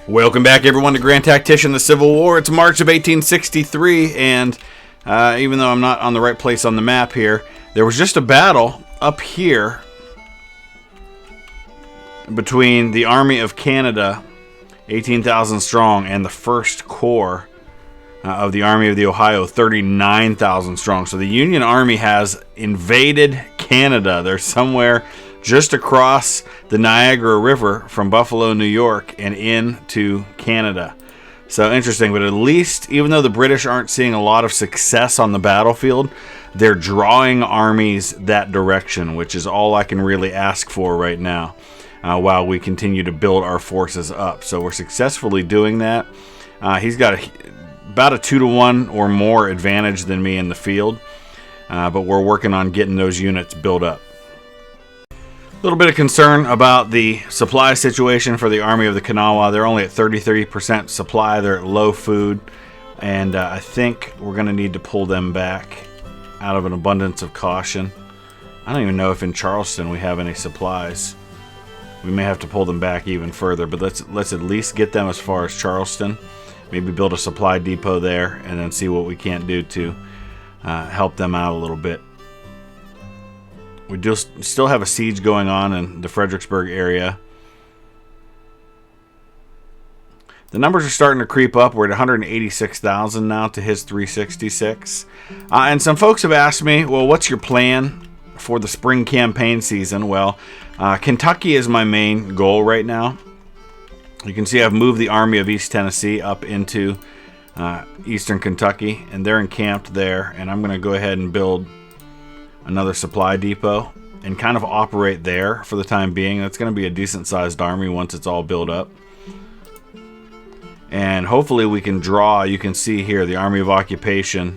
Welcome back, everyone, to Grand Tactician, the Civil War. It's March of 1863, and even though I'm not on the right place on the map here, there was just a battle up here between the Army of Canada, 18,000 strong, and the 1st Corps of the Army of the Ohio, 39,000 strong. So the Union Army has invaded Canada. They're somewhere just across the Niagara River from Buffalo, New York, and into Canada. So interesting, but at least, even though the British aren't seeing a lot of success on the battlefield, they're drawing armies that direction, which is all I can really ask for right now, while we continue to build our forces up. So we're successfully doing that. He's got about a 2-to-1 or more advantage than me in the field, but we're working on getting those units built up. A little bit of concern about the supply situation for the Army of the Kanawha. They're only at 33% supply. They're at low food, and I think we're going to need to pull them back out of an abundance of caution. I don't even know if in Charleston we have any supplies. We may have to pull them back even further, but let's at least get them as far as Charleston. Maybe build a supply depot there, and then see what we can't do to help them out a little bit. We do still have a siege going on in the Fredericksburg area. The numbers are starting to creep up. We're at 186,000 now to his 366. And some folks have asked me, well, what's your plan for the spring campaign season? Well, Kentucky is my main goal right now. You can see I've moved the Army of East Tennessee up into eastern Kentucky, and they're encamped there. And I'm going to go ahead and build another supply depot and kind of operate there for the time being. That's going to be a decent sized army once it's all built up. And hopefully we can draw, you can see here, the Army of Occupation,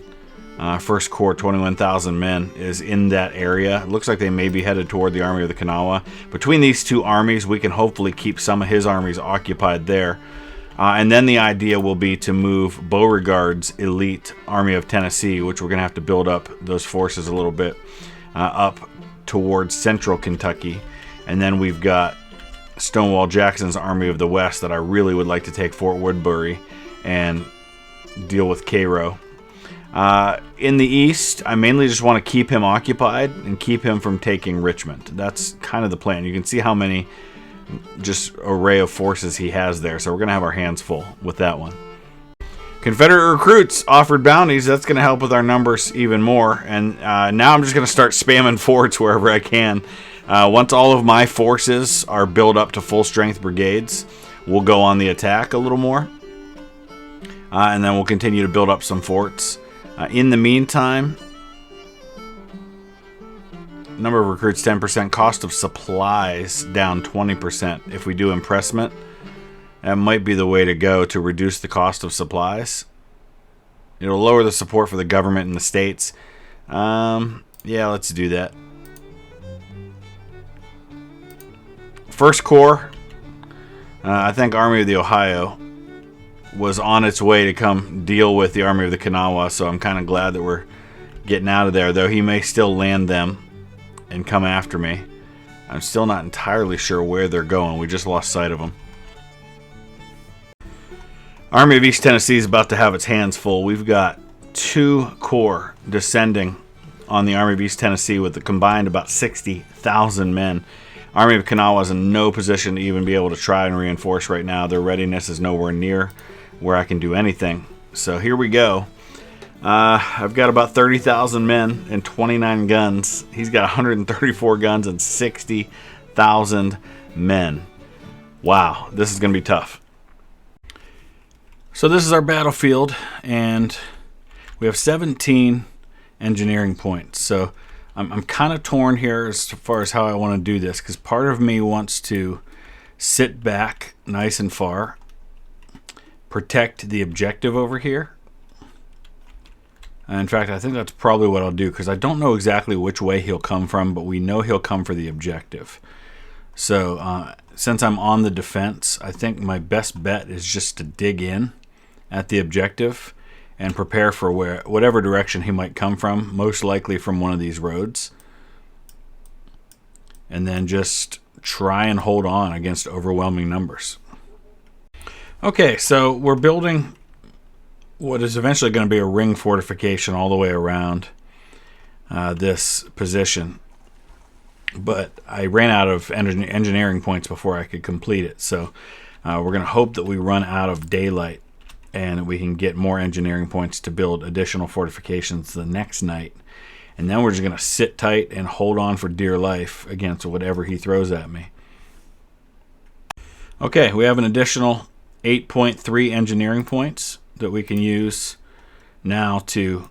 1st Corps, 21,000 men, is in that area. It looks like they may be headed toward the Army of the Kanawha. Between these two armies, we can hopefully keep some of his armies occupied there. And then the idea will be to move Beauregard's elite Army of Tennessee, which we're going to have to build up those forces a little bit, up towards central Kentucky. And then we've got Stonewall Jackson's Army of the West that I really would like to take Fort Woodbury and deal with Cairo. In the east, I mainly just want to keep him occupied and keep him from taking Richmond. That's kind of the plan. You can see how many just array of forces he has there, so we're going to have our hands full with that one. Confederate recruits offered bounties. That's going to help with our numbers even more. And now I'm just going to start spamming forts wherever I can. Once all of my forces are built up to full strength brigades, we'll go on the attack a little more, and then we'll continue to build up some forts. In the meantime, number of recruits 10%, cost of supplies down 20%. If we do impressment, that might be the way to go to reduce the cost of supplies. It'll lower the support for the government in the states. Yeah, let's do that. 1st Corps, I think Army of the Ohio was on its way to come deal with the Army of the Kanawha, so I'm kind of glad that we're getting out of there, though he may still land them and come after me. I'm still not entirely sure where they're going. We just lost sight of them. Army of East Tennessee is about to have its hands full. We've got 2 corps descending on the Army of East Tennessee with a combined about 60,000 men. Army of Kanawha is in no position to even be able to try and reinforce right now. Their readiness is nowhere near where I can do anything. So here we go. I've got about 30,000 men and 29 guns. He's got 134 guns and 60,000 men. Wow, this is going to be tough. So this is our battlefield, and we have 17 engineering points. So I'm kind of torn here as far as how I want to do this, because part of me wants to sit back nice and far, protect the objective over here. In fact, I think that's probably what I'll do, because I don't know exactly which way he'll come from, but we know he'll come for the objective. So since I'm on the defense, I think my best bet is just to dig in at the objective and prepare for whatever direction he might come from, most likely from one of these roads. And then just try and hold on against overwhelming numbers. Okay, so we're building what is eventually going to be a ring fortification all the way around this position. But I ran out of engineering points before I could complete it. So we're going to hope that we run out of daylight and we can get more engineering points to build additional fortifications the next night. And then we're just going to sit tight and hold on for dear life against whatever he throws at me. Okay, we have an additional 8.3 engineering points that we can use now to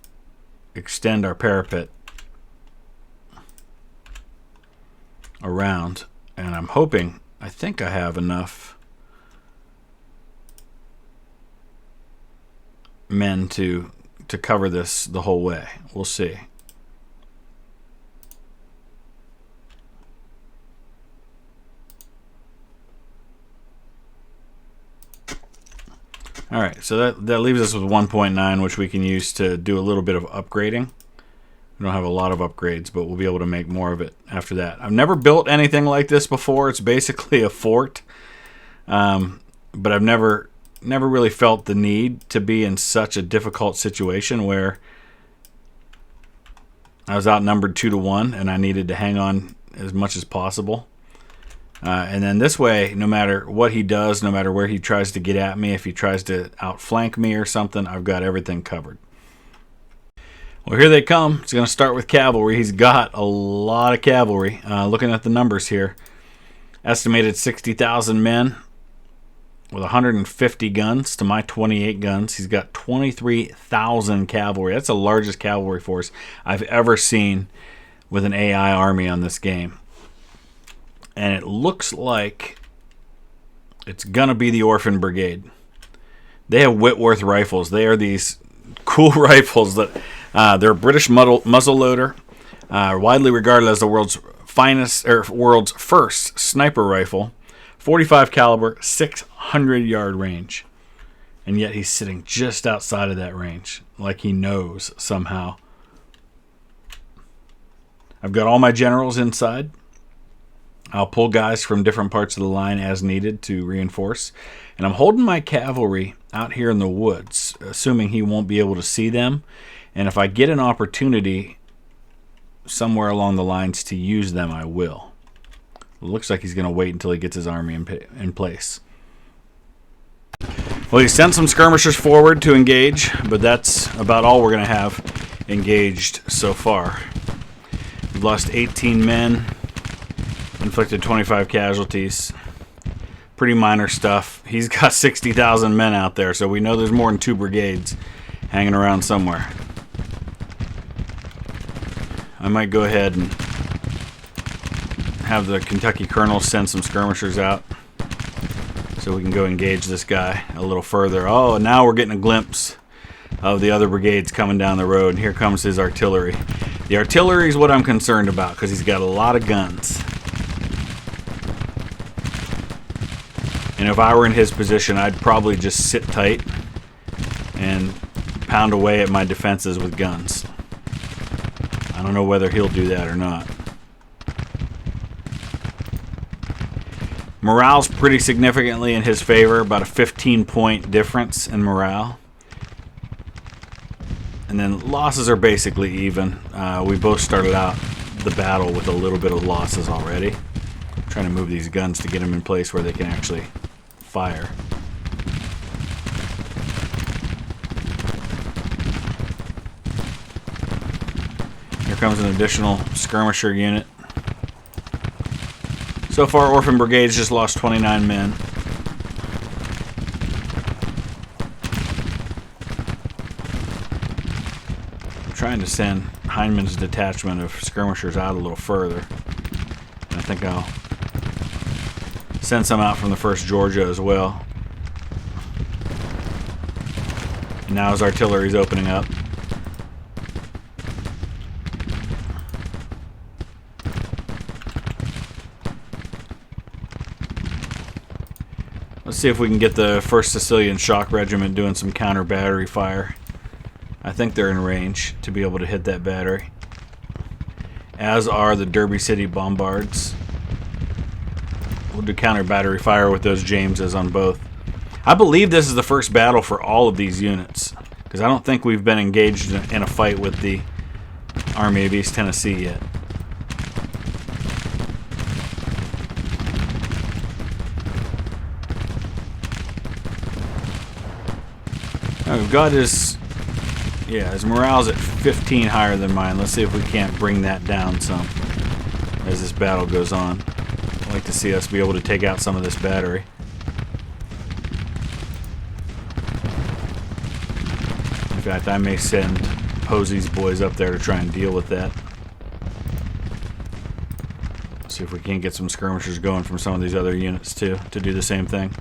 extend our parapet around. And I'm hoping, I think I have enough men to cover this the whole way. We'll see. Alright, so that leaves us with 1.9, which we can use to do a little bit of upgrading. We don't have a lot of upgrades, but we'll be able to make more of it after that. I've never built anything like this before. It's basically a fort. But I've never really felt the need to be in such a difficult situation where I was outnumbered 2-1 and I needed to hang on as much as possible. And then this way, no matter what he does, no matter where he tries to get at me, if he tries to outflank me or something, I've got everything covered. Well, here they come. It's going to start with cavalry. He's got a lot of cavalry. Looking at the numbers here, estimated 60,000 men with 150 guns to my 28 guns. He's got 23,000 cavalry. That's the largest cavalry force I've ever seen with an AI army on this game. And it looks like it's going to be the Orphan Brigade. They have Whitworth rifles. They are these cool rifles that they're a British muzzleloader, widely regarded as the world's first sniper rifle, 45 caliber, 600-yard range. And yet he's sitting just outside of that range, like he knows somehow. I've got all my generals inside. I'll pull guys from different parts of the line as needed to reinforce. And I'm holding my cavalry out here in the woods, assuming he won't be able to see them. And if I get an opportunity somewhere along the lines to use them, I will. It looks like he's going to wait until he gets his army in place. Well, he sent some skirmishers forward to engage, but that's about all we're going to have engaged so far. We've lost 18 men. Inflicted 25 casualties. Pretty minor stuff. He's got 60,000 men out there, so we know there's more than 2 brigades hanging around somewhere. I might go ahead and have the Kentucky Colonel send some skirmishers out so we can go engage this guy a little further. Oh, and now we're getting a glimpse of the other brigades coming down the road, and here comes his artillery. The artillery is what I'm concerned about because he's got a lot of guns. And if I were in his position, I'd probably just sit tight and pound away at my defenses with guns. I don't know whether he'll do that or not. Morale's pretty significantly in his favor, about a 15-point difference in morale. And then losses are basically even. We both started out the battle with a little bit of losses already. I'm trying to move these guns to get them in place where they can actually fire. Here comes an additional skirmisher unit. So far, Orphan Brigade's just lost 29 men. I'm trying to send Hindman's detachment of skirmishers out a little further. I think I'll send some out from the 1st Georgia as well. And now his artillery's opening up. Let's see if we can get the 1st Sicilian Shock Regiment doing some counter battery fire. I think they're in range to be able to hit that battery. As are the Derby City Bombards. We'll do counter battery fire with those Jameses on both. I believe this is the first battle for all of these units, because I don't think we've been engaged in a fight with the Army of East Tennessee yet. Now we've got his morale's at 15 higher than mine. Let's see if we can't bring that down some as this battle goes on. I'd like to see us be able to take out some of this battery. In fact, I may send Posey's boys up there to try and deal with that. See if we can't get some skirmishers going from some of these other units too, to do the same thing.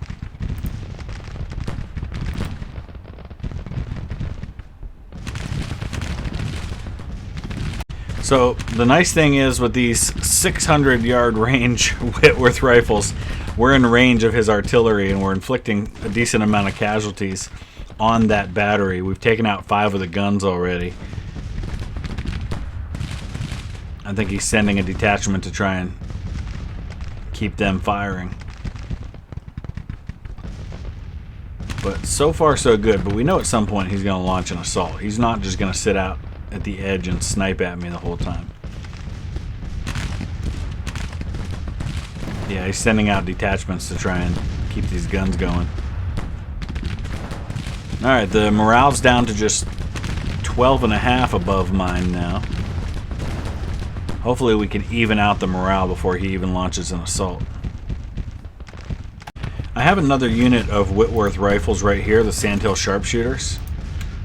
So the nice thing is with these 600-yard range Whitworth rifles, we're in range of his artillery and we're inflicting a decent amount of casualties on that battery. We've taken out 5 of the guns already. I think he's sending a detachment to try and keep them firing. But so far so good, but we know at some point he's going to launch an assault. He's not just going to sit out at the edge and snipe at me the whole time. Yeah, he's sending out detachments to try and keep these guns going. Alright, the morale's down to just 12.5 above mine now. Hopefully we can even out the morale before he even launches an assault. I have another unit of Whitworth rifles right here, the Sandhill Sharpshooters.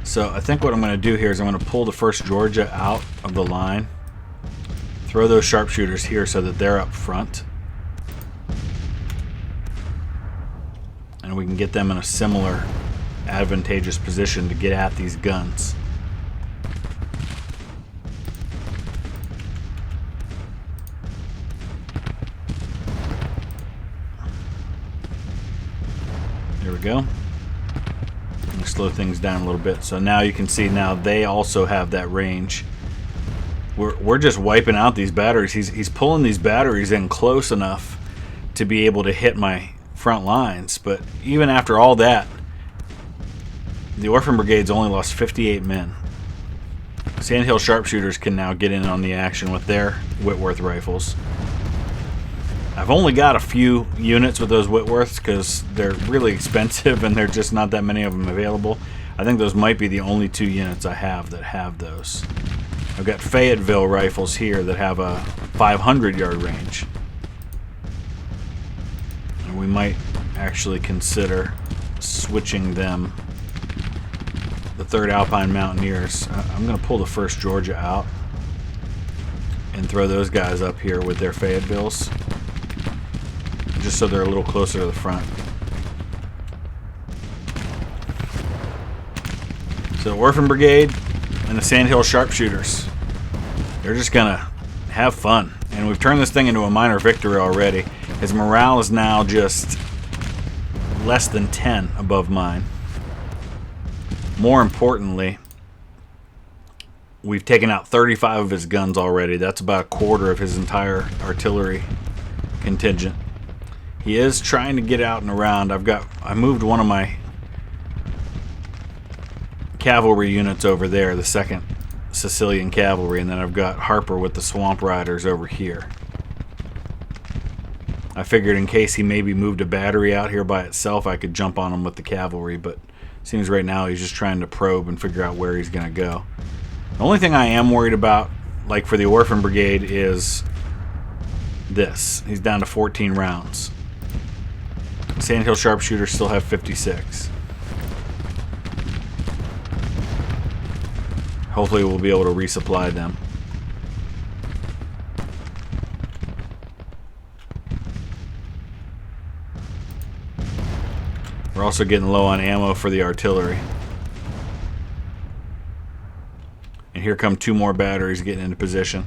So I think what I'm going to do here is I'm going to pull the 1st Georgia out of the line, throw those sharpshooters here so that they're up front, and we can get them in a similar advantageous position to get at these guns. There we go. Slow things down a little bit. So now you can see now they also have that range. We're just wiping out these batteries. He's pulling these batteries in close enough to be able to hit my front lines. But even after all that, the Orphan Brigade's only lost 58 men. Sandhill Sharpshooters can now get in on the action with their Whitworth rifles. I've only got a few units with those Whitworths because they're really expensive and there's just not that many of them available. I think those might be the only 2 units I have that have those. I've got Fayetteville rifles here that have a 500-yard range. And we might actually consider switching them. The 3rd Alpine Mountaineers. I'm going to pull the 1st Georgia out and throw those guys up here with their Fayettevilles, just so they're a little closer to the front. So Orphan Brigade and the Sandhill Sharpshooters, they're just gonna have fun. And we've turned this thing into a minor victory already. His morale is now just less than 10 above mine. More importantly, we've taken out 35 of his guns already. That's about a quarter of his entire artillery contingent. He is trying to get out and around. I moved one of my cavalry units over there, the 2nd Sicilian Cavalry, and then I've got Harper with the Swamp Riders over here. I figured in case he maybe moved a battery out here by itself, I could jump on him with the cavalry, but it seems right now he's just trying to probe and figure out where he's going to go. The only thing I am worried about, like for the Orphan Brigade, is this. He's down to 14 rounds. Sandhill Sharpshooters still have 56. Hopefully we'll be able to resupply them. We're also getting low on ammo for the artillery. And here come 2 more batteries getting into position.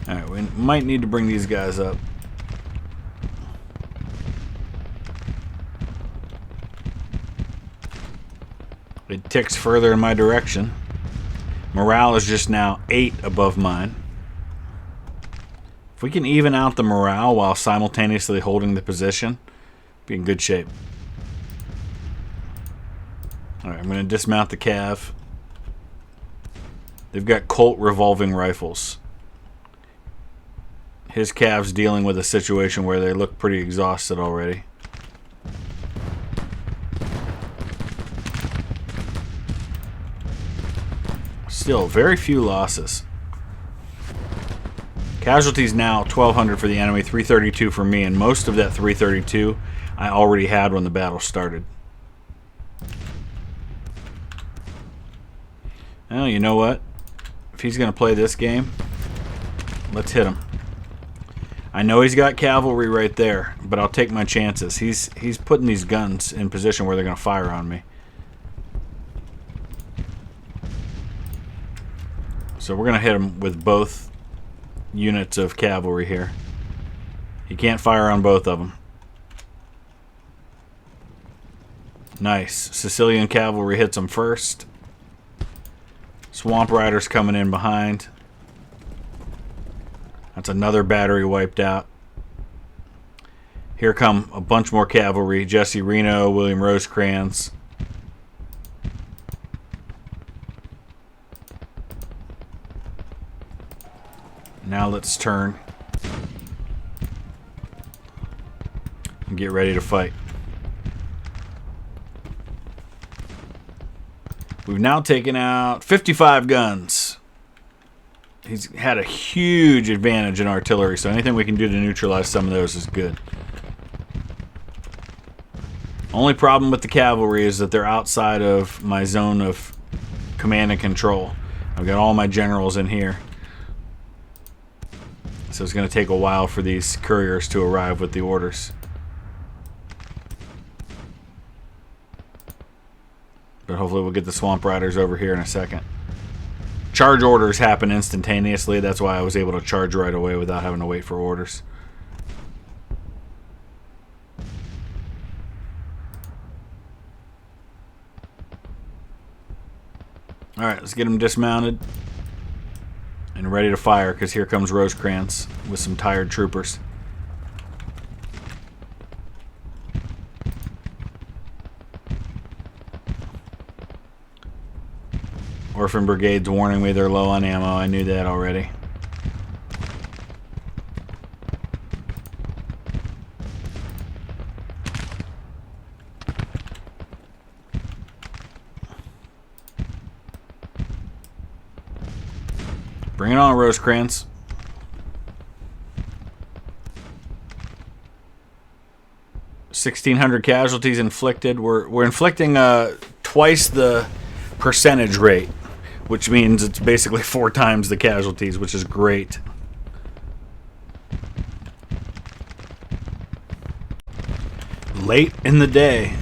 Alright, we might need to bring these guys up. It ticks further in my direction. Morale is just now 8 above mine. If we can even out the morale while simultaneously holding the position, be in good shape. Alright, I'm going to dismount the Cav. They've got Colt revolving rifles. His Cav's dealing with a situation where they look pretty exhausted already. Still, very few losses. Casualties now, 1,200 for the enemy, 332 for me, and most of that 332 I already had when the battle started. Well, you know what? If he's going to play this game, let's hit him. I know he's got cavalry right there, but I'll take my chances. He's putting these guns in position where they're going to fire on me. So we're going to hit him with both units of cavalry here. He can't fire on both of them. Nice. Sicilian cavalry hits him first. Swamp Riders coming in behind. That's another battery wiped out. Here come a bunch more cavalry. Jesse Reno, William Rosecrans. Now let's turn and get ready to fight. We've now taken out 55 guns. He's had a huge advantage in artillery, so anything we can do to neutralize some of those is good. Only problem with the cavalry is that they're outside of my zone of command and control. I've got all my generals in here. So it's going to take a while for these couriers to arrive with the orders. But hopefully we'll get the Swamp Riders over here in a second. Charge orders happen instantaneously. That's why I was able to charge right away without having to wait for orders. Alright, let's get them dismounted and ready to fire, because here comes Rosecrans with some tired troopers. Orphan Brigade's warning me they're low on ammo. I knew that already. Bring it on, Rosecrans. $1,600 casualties inflicted. We're inflicting twice the percentage rate, which means it's basically 4 times the casualties, which is great. Late in the day,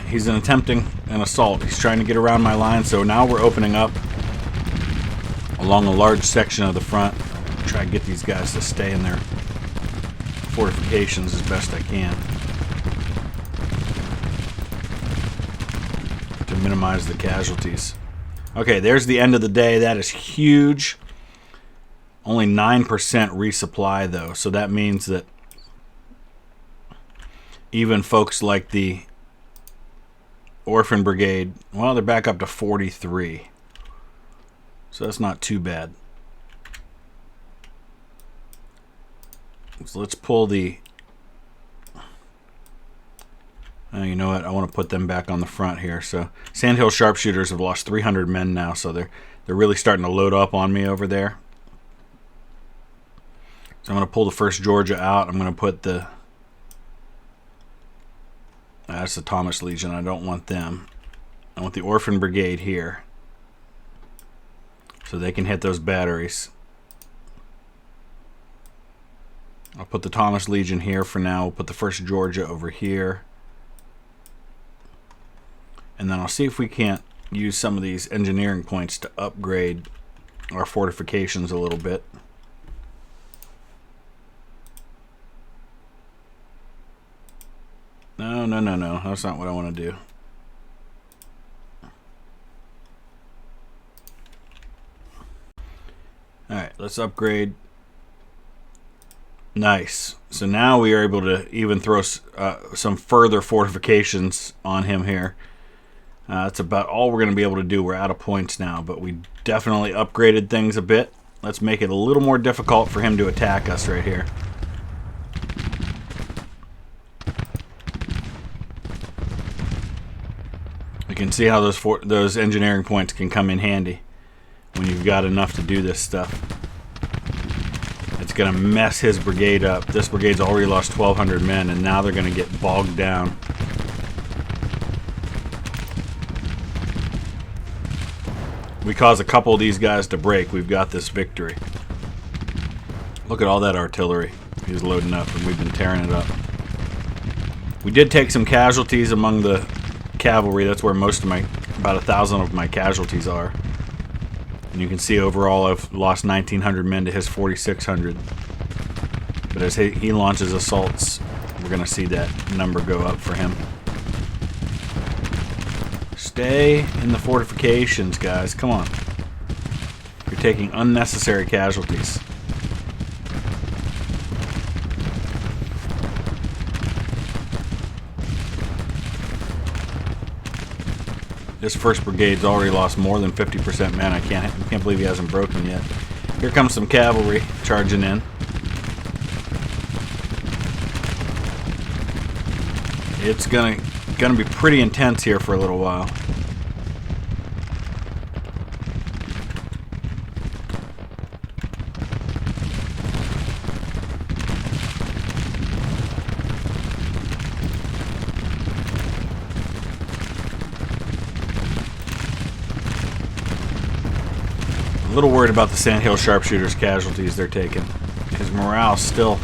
he's attempting an assault. He's trying to get around my line, so now we're opening up along a large section of the front. Try to get these guys to stay in their fortifications as best I can to minimize the casualties. Okay, there's the end of the day. That is huge. Only 9% resupply, though, so that means that even folks like the Orphan Brigade, well, they're back up to 43. So that's not too bad. So let's pull the... you know what? I want to put them back on the front here. So Sandhill Sharpshooters have lost 300 men now, so they're really starting to load up on me over there. So I'm going to pull the 1st Georgia out. I'm going to put the... that's the Thomas Legion. I don't want them. I want the Orphan Brigade here, so they can hit those batteries. I'll put the Thomas Legion here for now. We'll put the 1st Georgia over here. And then I'll see if we can't use some of these engineering points to upgrade our fortifications a little bit. No. That's not what I want to do. Alright, let's upgrade. Nice. So now we are able to even throw some further fortifications on him here. That's about all we're going to be able to do. We're out of points now, but we definitely upgraded things a bit. Let's make it a little more difficult for him to attack us right here. You can see how those engineering points can come in handy when you've got enough to do this stuff. It's going to mess his brigade up. This brigade's already lost 1,200 men, and now they're going to get bogged down. We cause a couple of these guys to break. We've got this victory. Look at all that artillery he's loading up, and we've been tearing it up. We did take some casualties among the cavalry. That's where most of my, about 1,000 of my casualties are. And you can see overall I've lost 1,900 men to his 4,600. But as he launches assaults, we're going to see that number go up for him. Stay in the fortifications, guys. Come on. You're taking unnecessary casualties. This first brigade's already lost more than 50% men. I can't believe he hasn't broken yet. Here comes some cavalry charging in. It's gonna be pretty intense here for a little while. A little worried about the Sandhill sharpshooters casualties they're taking. His morale's still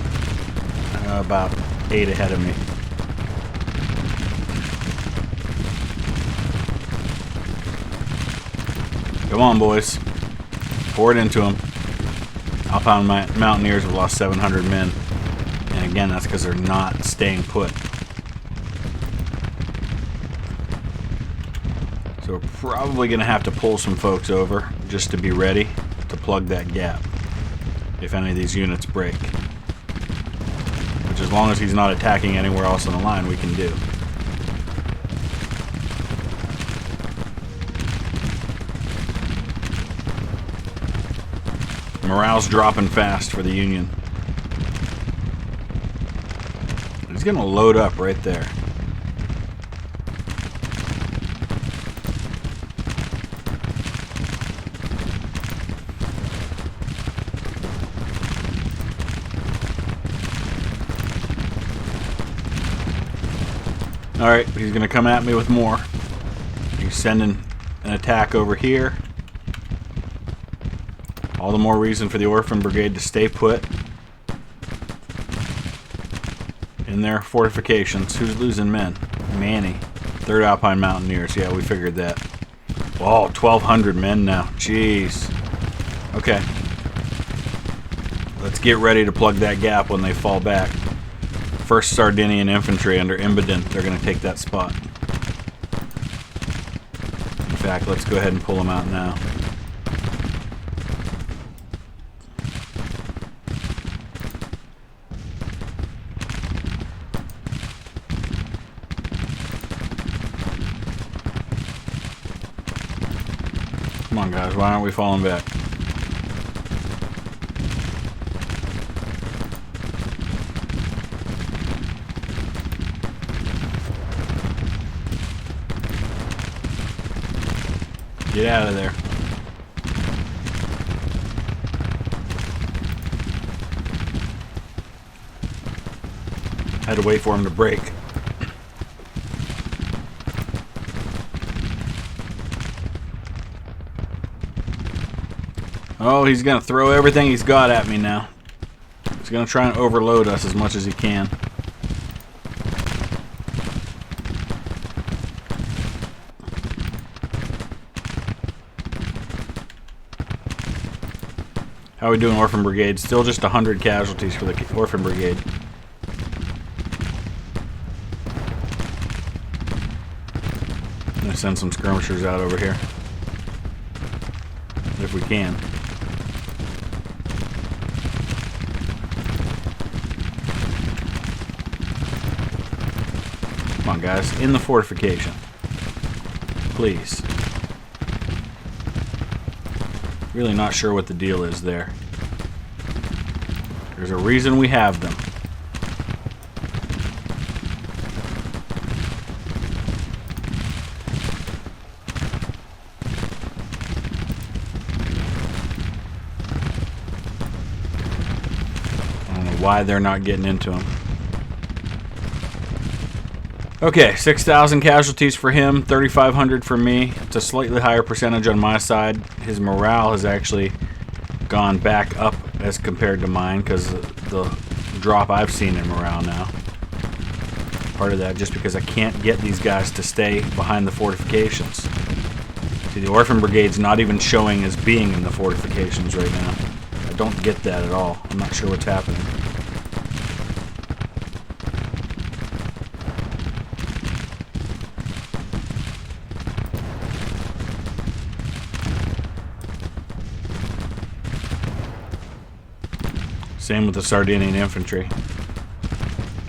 about 8 ahead of me. Come on, boys. Pour it into them. Alpine Mountaineers have lost 700 men. And again, that's because they're not staying put. So we're probably going to have to pull some folks over just to be ready to plug that gap if any of these units break. Which, as long as he's not attacking anywhere else on the line, we can do. Morale's dropping fast for the Union. He's going to load up right there. Alright, he's going to come at me with more. He's sending an attack over here. All the more reason for the Orphan Brigade to stay put in their fortifications. Who's losing men? Manny. 3rd Alpine Mountaineers. Yeah, we figured that. Oh, 1,200 men now. Jeez. Okay. Let's get ready to plug that gap when they fall back. 1st Sardinian Infantry under Imbeden. They're going to take that spot. In fact, let's go ahead and pull them out now. Come on, guys. Why aren't we falling back? Get out of there. Had to wait for him to break. Oh, he's going to throw everything he's got at me now. He's going to try and overload us as much as he can. How are we doing, Orphan Brigade? Still just 100 casualties for the Orphan Brigade. I'm going to send some skirmishers out over here. If we can. Come on, guys. In the fortification. please. Really not sure what the deal is there. There's a reason we have them. I don't know why they're not getting into him. Okay, 6,000 casualties for him, 3,500 for me. It's a slightly higher percentage on my side. His morale has actually gone back up as compared to mine because the drop I've seen in morale now. Part of that just because I can't get these guys to stay behind the fortifications. See, the Orphan Brigade's not even showing as being in the fortifications right now. I don't get that at all. I'm not sure what's happening. Same with the Sardinian infantry.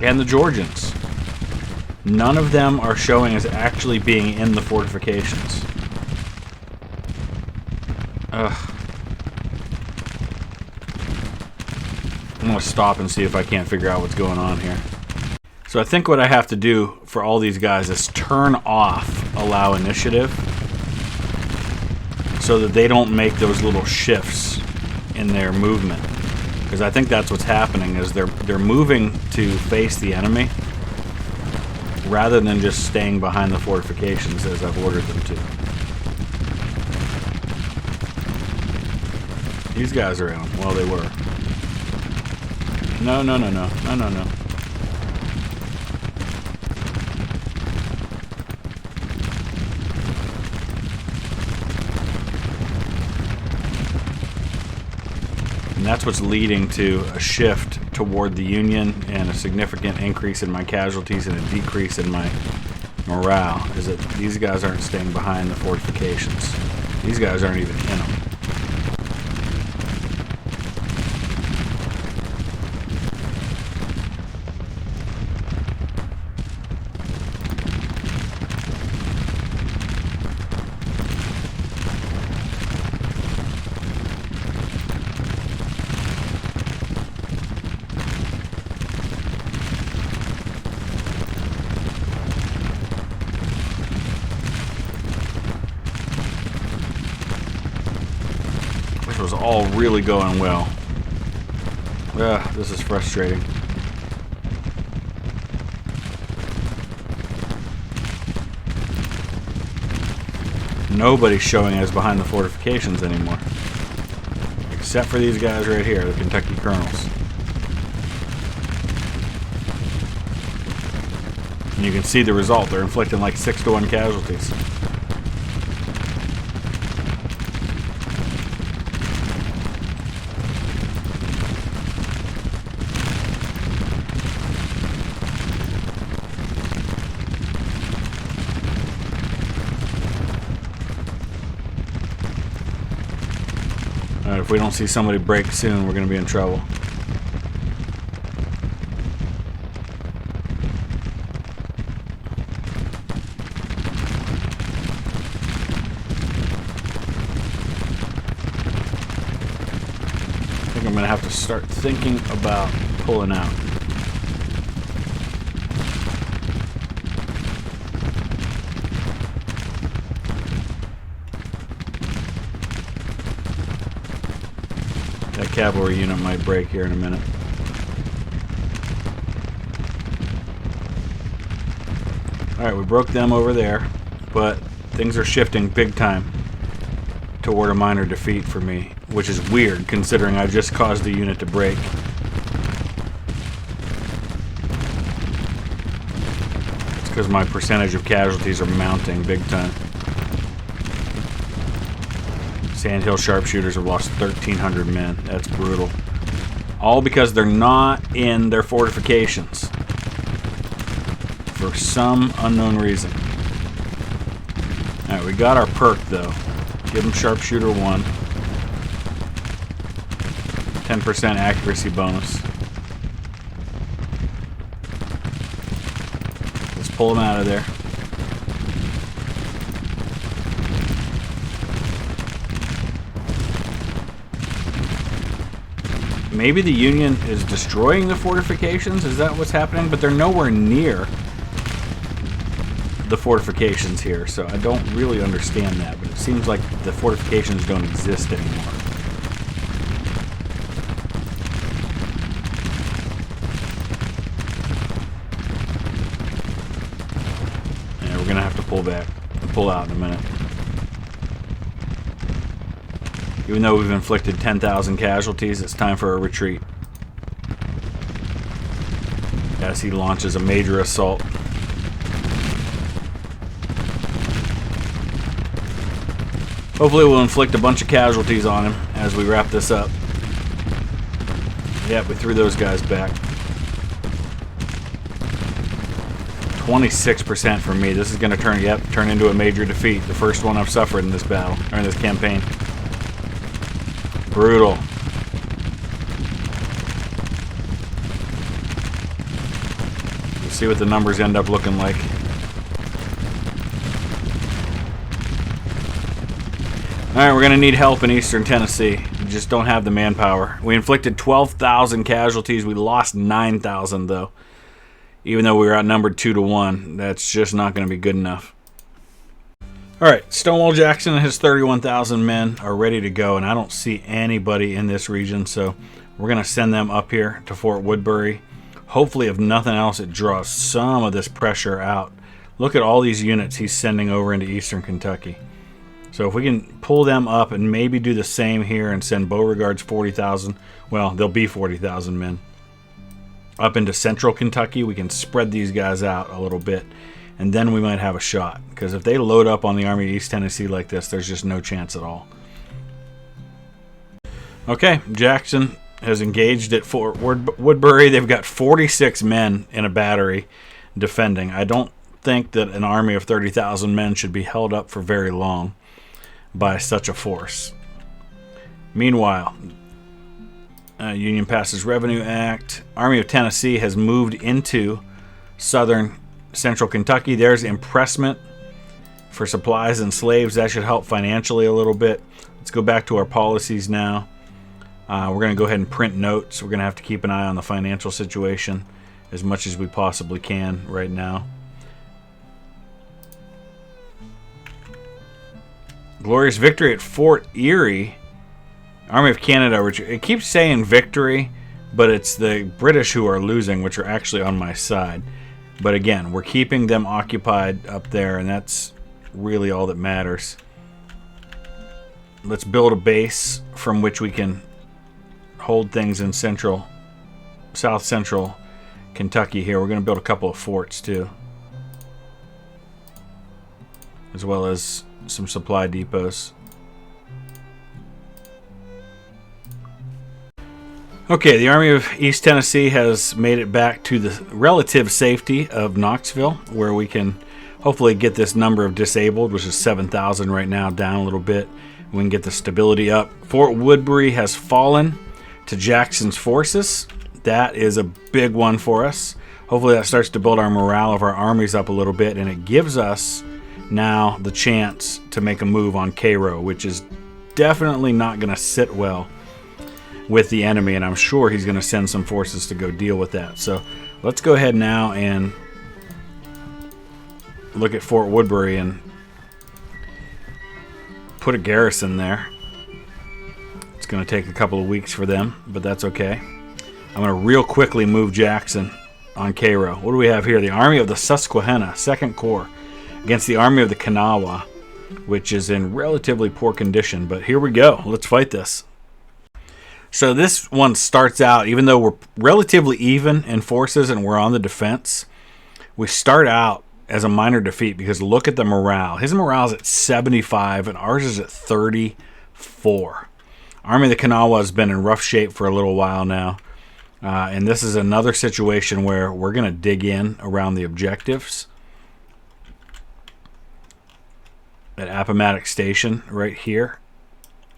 And the Georgians. None of them are showing as actually being in the fortifications. Ugh. I'm going to stop and see if I can't figure out what's going on here. So I think what I have to do for all these guys is turn off allow initiative so that they don't make those little shifts in their movement. Because I think that's what's happening, is they're moving to face the enemy rather than just staying behind the fortifications as I've ordered them to. These guys are in them. Well, they were. No, no, no, no. No, no, no. And that's what's leading to a shift toward the Union and a significant increase in my casualties and a decrease in my morale, is that these guys aren't staying behind the fortifications. These guys aren't even in them. Was all really going well. This is frustrating. Nobody's showing us behind the fortifications anymore. Except for these guys right here, the Kentucky Colonels. And you can see the result. They're inflicting like 6-to-1 casualties. If we don't see somebody break soon, we're going to be in trouble. I think I'm going to have to start thinking about pulling out. That cavalry unit might break here in a minute. Alright, we broke them over there, but things are shifting big time toward a minor defeat for me, which is weird considering I just caused the unit to break. It's because my percentage of casualties are mounting big time. Sandhill sharpshooters have lost 1,300 men. That's brutal. All because they're not in their fortifications. For some unknown reason. Alright, we got our perk though. Give them sharpshooter 1. 10% accuracy bonus. Let's pull them out of there. maybe the Union is destroying the fortifications. Is that what's happening? But they're nowhere near the fortifications here, so I don't really understand that. But it seems like the fortifications don't exist anymore. And we're gonna have to pull out in a minute. Even though we've inflicted 10,000 casualties, it's time for a retreat. As he launches a major assault. Hopefully we'll inflict a bunch of casualties on him as we wrap this up. Yep, we threw those guys back. 26% for me. This is going to turn into a major defeat. The first one I've suffered in this battle, or in this campaign. Brutal. We'll see what the numbers end up looking like. Alright, we're going to need help in eastern Tennessee. We just don't have the manpower. We inflicted 12,000 casualties. We lost 9,000 though. Even though we were outnumbered 2-1. That's just not going to be good enough. Alright, Stonewall Jackson and his 31,000 men are ready to go, and I don't see anybody in this region, so we're going to send them up here to Fort Woodbury. Hopefully, if nothing else, it draws some of this pressure out. Look at all these units he's sending over into eastern Kentucky. So if we can pull them up and maybe do the same here and send Beauregard's 40,000, well, there'll be 40,000 men. Up into central Kentucky, we can spread these guys out a little bit. And then we might have a shot. Because if they load up on the Army of East Tennessee like this, there's just no chance at all. Okay, Jackson has engaged at Fort Woodbury. They've got 46 men in a battery defending. I don't think that an army of 30,000 men should be held up for very long by such a force. Meanwhile, Union passes Revenue Act. Army of Tennessee has moved into southern central Kentucky. There's impressment for supplies and slaves. That should help financially a little bit. Let's go back to our policies now. We're going to go ahead and print notes. We're going to have to keep an eye on the financial situation as much as we possibly can right now. Glorious victory at Fort Erie. Army of Canada. It keeps saying victory, but it's the British who are losing, which are actually on my side. But again, we're keeping them occupied up there, and that's really all that matters. Let's build a base from which we can hold things in south central Kentucky here. We're going to build a couple of forts too, as well as some supply depots. Okay, the Army of East Tennessee has made it back to the relative safety of Knoxville, where we can hopefully get this number of disabled, which is 7,000 right now, down a little bit. We can get the stability up. Fort Woodbury has fallen to Jackson's forces. That is a big one for us. Hopefully that starts to build our morale of our armies up a little bit, and it gives us now the chance to make a move on Cairo, which is definitely not going to sit well with the enemy, and I'm sure he's going to send some forces to go deal with that. So let's go ahead now and look at Fort Woodbury and put a garrison there. It's going to take a couple of weeks for them, but that's okay. I'm going to real quickly move Jackson on Cairo. What do we have here? The Army of the Susquehanna, 2nd Corps, against the Army of the Kanawha, which is in relatively poor condition. But here we go. Let's fight this. So this one starts out, even though we're relatively even in forces and we're on the defense, we start out as a minor defeat because look at the morale. His morale is at 75 and ours is at 34. Army of the Kanawha has been in rough shape for a little while now. And this is another situation where we're going to dig in around the objectives. At Appomattox Station right here.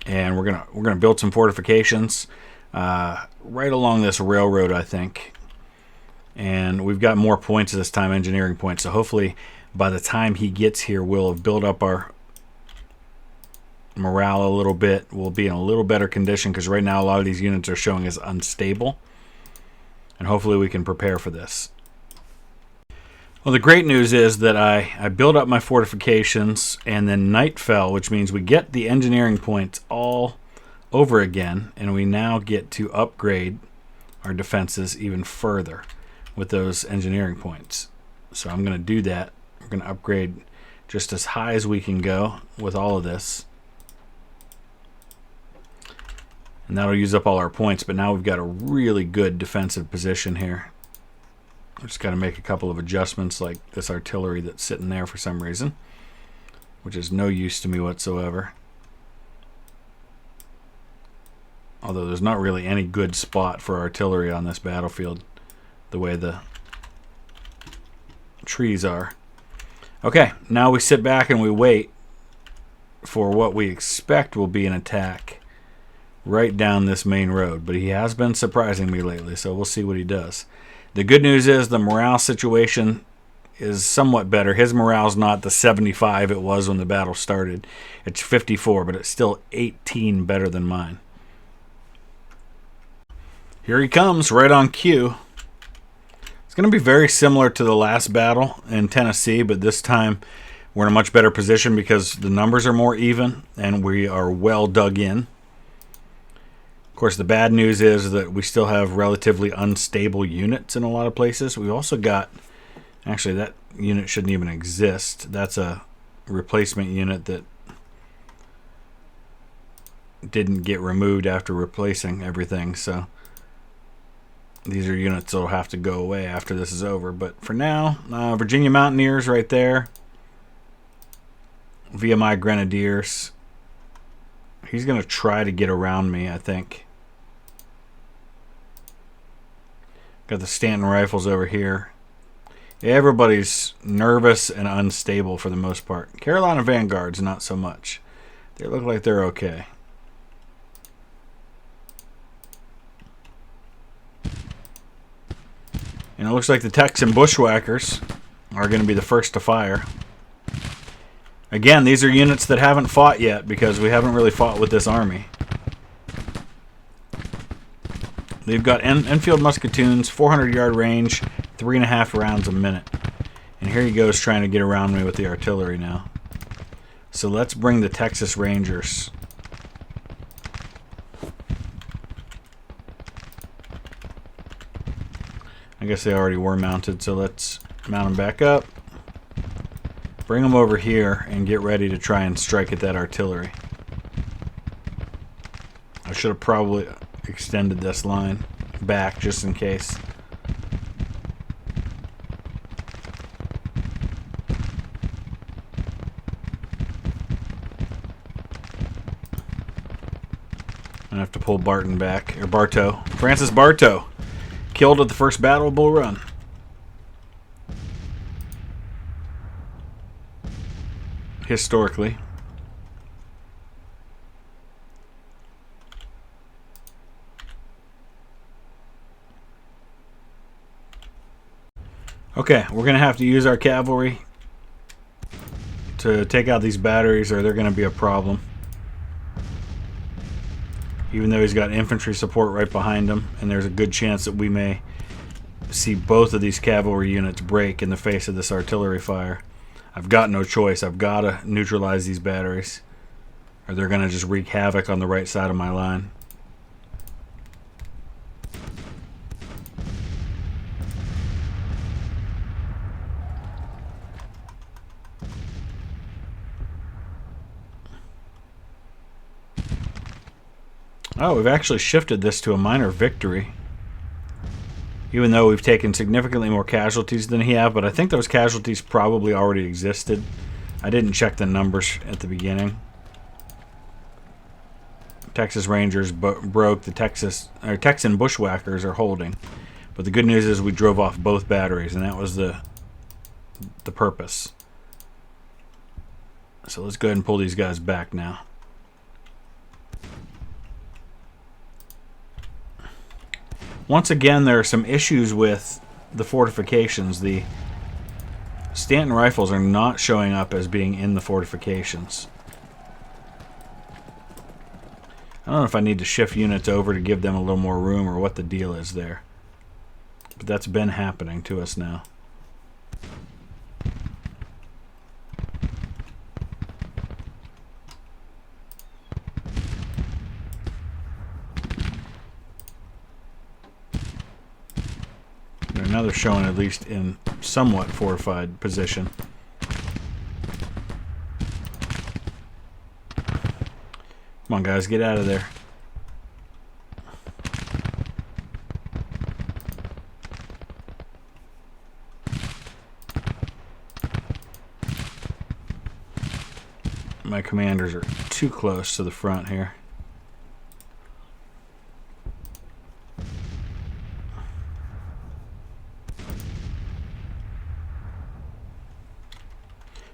And we're gonna build some fortifications right along this railroad, I think. And we've got more points this time, engineering points. So hopefully by the time he gets here, we'll have built up our morale a little bit. We'll be in a little better condition because right now a lot of these units are showing as unstable. And hopefully we can prepare for this. Well, the great news is that I built up my fortifications, and then night fell, which means we get the engineering points all over again, and we now get to upgrade our defenses even further with those engineering points. So I'm going to do that. We're going to upgrade just as high as we can go with all of this. And that'll use up all our points, but now we've got a really good defensive position here. We just got to make a couple of adjustments, like this artillery that's sitting there for some reason, which is no use to me whatsoever. Although there's not really any good spot for artillery on this battlefield, the way the trees are. Okay, now we sit back and we wait for what we expect will be an attack right down this main road. But he has been surprising me lately, so we'll see what he does. The good news is the morale situation is somewhat better. His morale's not the 75 it was when the battle started. It's 54, but it's still 18 better than mine. Here he comes, right on cue. It's going to be very similar to the last battle in Tennessee, but this time we're in a much better position because the numbers are more even and we are well dug in. Of course, the bad news is that we still have relatively unstable units in a lot of places. We've also got, actually that unit shouldn't even exist. That's a replacement unit that didn't get removed after replacing everything. So these are units that will have to go away after this is over. But for now, Virginia Mountaineers right there. VMI Grenadiers. He's going to try to get around me, I think. Got the Stanton Rifles over here. Yeah, everybody's nervous and unstable for the most part. Carolina Vanguards, not so much. They look like they're okay. And it looks like the Texan Bushwhackers are going to be the first to fire. Again, these are units that haven't fought yet because we haven't really fought with this army. They've got Enfield Musketoons, 400-yard range, 3.5 rounds a minute. And here he goes trying to get around me with the artillery now. So let's bring the Texas Rangers. I guess they already were mounted, so let's mount them back up. Bring them over here and get ready to try and strike at that artillery. I should have probably extended this line back just in case. I have to pull Barton back, or Bartow. Francis Bartow, killed at the first Battle of Bull Run. Historically. Okay, we're going to have to use our cavalry to take out these batteries or they're going to be a problem. Even though he's got infantry support right behind him, and there's a good chance that we may see both of these cavalry units break in the face of this artillery fire. I've got no choice. I've got to neutralize these batteries, or they're going to just wreak havoc on the right side of my line. Oh, we've actually shifted this to a minor victory. Even though we've taken significantly more casualties than he have, but I think those casualties probably already existed. I didn't check the numbers at the beginning. Texas Rangers broke. The Texan Bushwhackers are holding. But the good news is we drove off both batteries, and that was the purpose. So let's go ahead and pull these guys back now. Once again, there are some issues with the fortifications. The Stanton Rifles are not showing up as being in the fortifications. I don't know if I need to shift units over to give them a little more room or what the deal is there. But that's been happening to us now. Now they're showing at least in somewhat fortified position. Come on, guys, get out of there. My commanders are too close to the front here.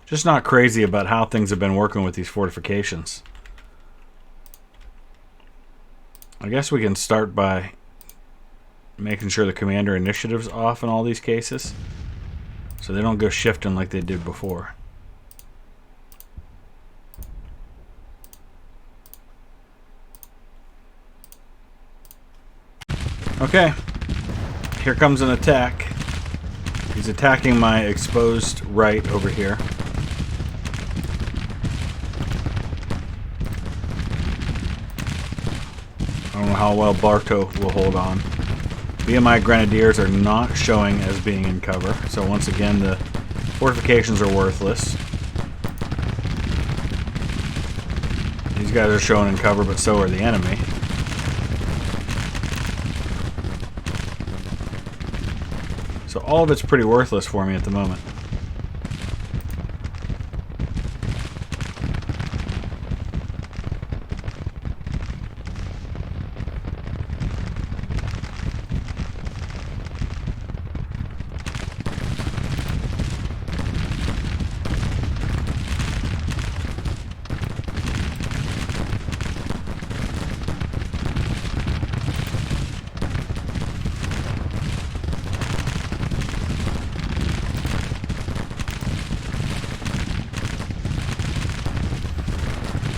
Just not crazy about how things have been working with these fortifications. I guess we can start by making sure the commander initiative's off in all these cases, so they don't go shifting like they did before. Okay, here comes an attack. He's attacking my exposed right over here. I don't know how well Bartow will hold on. VMI Grenadiers are not showing as being in cover, so once again the fortifications are worthless. These guys are showing in cover, but so are the enemy. So all of it's pretty worthless for me at the moment.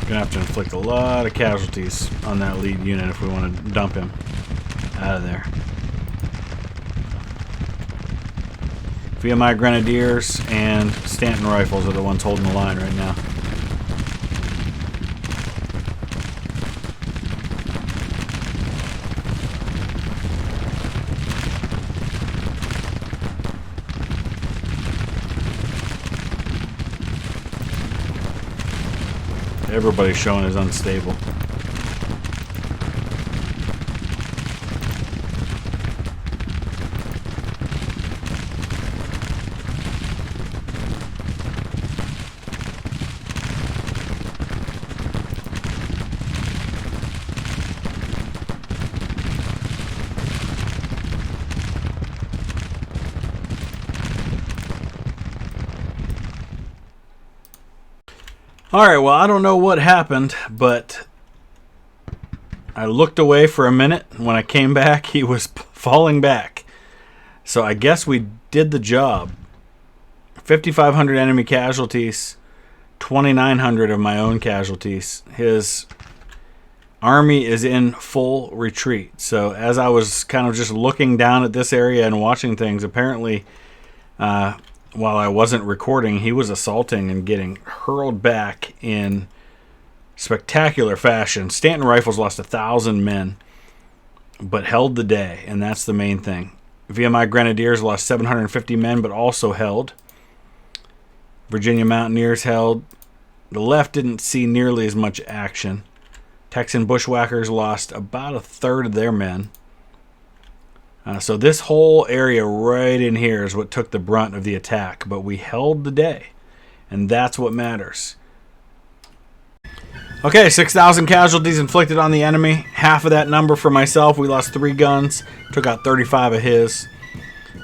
Gonna have to inflict a lot of casualties on that lead unit if we want to dump him out of there. VMI Grenadiers and Stanton Rifles are the ones holding the line right now. Everybody's showing as unstable. Alright, well, I don't know what happened, but I looked away for a minute. When I came back, he was falling back. So I guess we did the job. 5,500 enemy casualties, 2,900 of my own casualties. His army is in full retreat. So as I was kind of just looking down at this area and watching things, apparently while I wasn't recording, he was assaulting and getting hurled back in spectacular fashion. Stanton Rifles lost 1,000 men, but held the day, and that's the main thing. VMI Grenadiers lost 750 men, but also held. Virginia Mountaineers held. The left didn't see nearly as much action. Texan Bushwhackers lost about a third of their men. So this whole area right in here is what took the brunt of the attack, but we held the day, and that's what matters. Okay, 6,000 casualties inflicted on the enemy. Half of that number for myself. We lost 3 guns, took out 35 of his.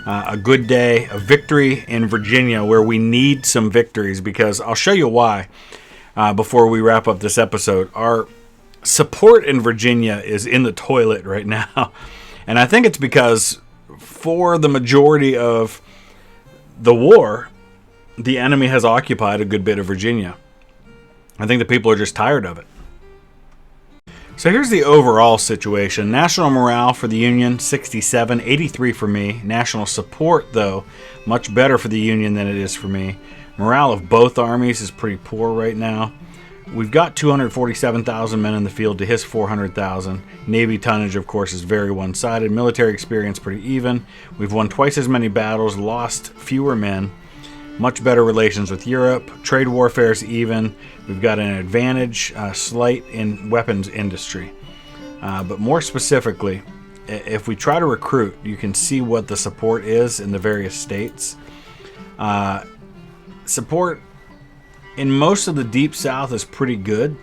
A good day, a victory in Virginia where we need some victories, because I'll show you why before we wrap up this episode. Our support in Virginia is in the toilet right now. And I think it's because for the majority of the war, the enemy has occupied a good bit of Virginia. I think the people are just tired of it. So here's the overall situation. National morale for the Union, 67, 83 for me. National support, though, much better for the Union than it is for me. Morale of both armies is pretty poor right now. We've got 247,000 men in the field to his 400,000. Navy tonnage, of course, is very one-sided. Military experience, pretty even. We've won twice as many battles, lost fewer men. Much better relations with Europe. Trade warfare is even. We've got an advantage, slight in weapons industry. But more specifically, if we try to recruit, you can see what the support is in the various states. Support in most of the Deep South is pretty good.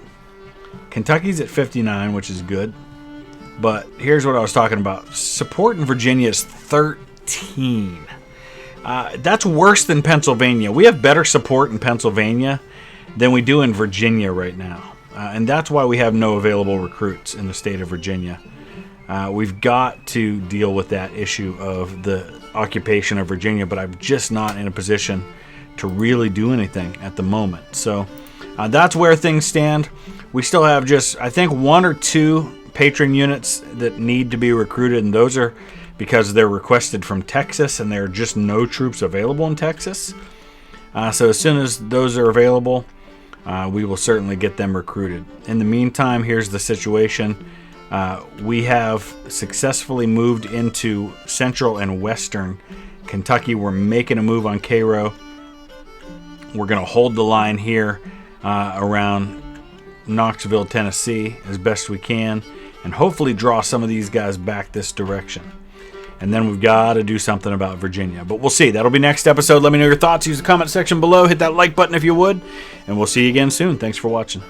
Kentucky's at 59, which is good. But here's what I was talking about. Support in Virginia is 13. That's worse than Pennsylvania. We have better support in Pennsylvania than we do in Virginia right now. And that's why we have no available recruits in the state of Virginia. We've got to deal with that issue of the occupation of Virginia, but I'm just not in a position to really do anything at the moment. So that's where things stand. We still have just, I think, 1 or 2 patron units that need to be recruited, and those are because they're requested from Texas, and there are just no troops available in Texas. So as soon as those are available, we will certainly get them recruited. In the meantime, here's the situation. We have successfully moved into central and western Kentucky. We're making a move on Cairo. We're going to hold the line here around Knoxville, Tennessee as best we can, and hopefully draw some of these guys back this direction. And then we've got to do something about Virginia. But we'll see. That'll be next episode. Let me know your thoughts. Use the comment section below. Hit that like button if you would. And we'll see you again soon. Thanks for watching.